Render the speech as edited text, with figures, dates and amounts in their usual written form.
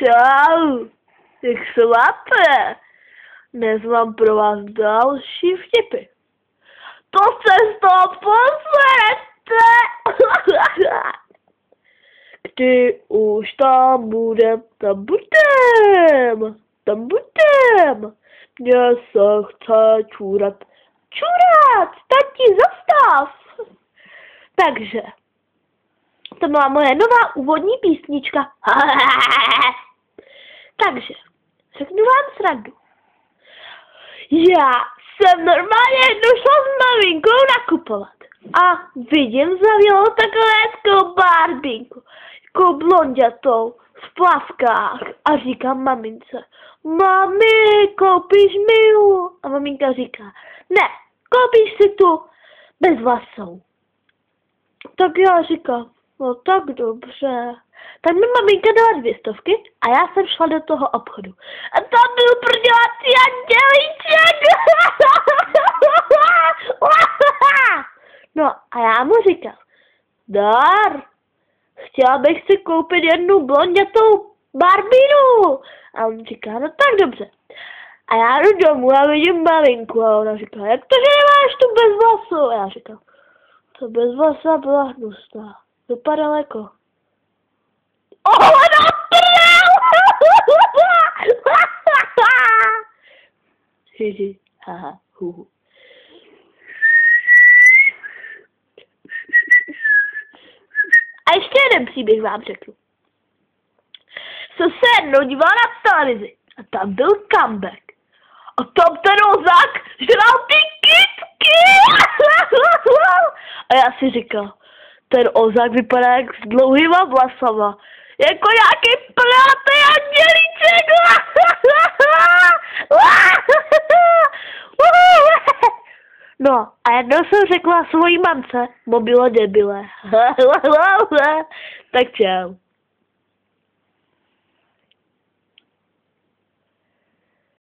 Čau, jak se máte? Dnes mám pro vás další vtipy. To se z toho pozvedete! Kdy už tam budem, tam budem, tam budem. Mně se chce čůrat. Čůrat, tati, zastav! Takže, to byla moje nová úvodní písnička. Takže, řeknu vám srandu. Já jsem normálně došla s maminkou nakupovat a vidím zavělou takovou barbínku, jako blonďatou, v plavkách a říkám mamince, mami, koupíš mi ju? A maminka říká, ne, koupíš si tu bezvlasou. Tak já říkám, no tak dobře. Tak mi maminka dala 200 a já jsem šla do toho obchodu. A tam byl prdělací andělíček. No a já mu říkal, dar, chtěla bych si koupit jednu blondětou barbínu. A on říká, no tak dobře. A já jdu domů a vidím maminku a ona říká, jak to, že nemáš tu bezvlasou? A já říkám, to bezvlasá byla hnusná. Vypadala jako na prdel! Hihi, haha, huhu. A ještě jeden příběh vám řeknu. Jsem se jednou dívala na televizi a tam byl comeback. A tam ten ozák žral ty kytky! A já si říkal, ten ozák vypadá jak s dlouhýma vlasama. Jako nějaký plátý andělíček. No a jednou jsem řekla svojí mamce, bo bylo debile. Tak čau.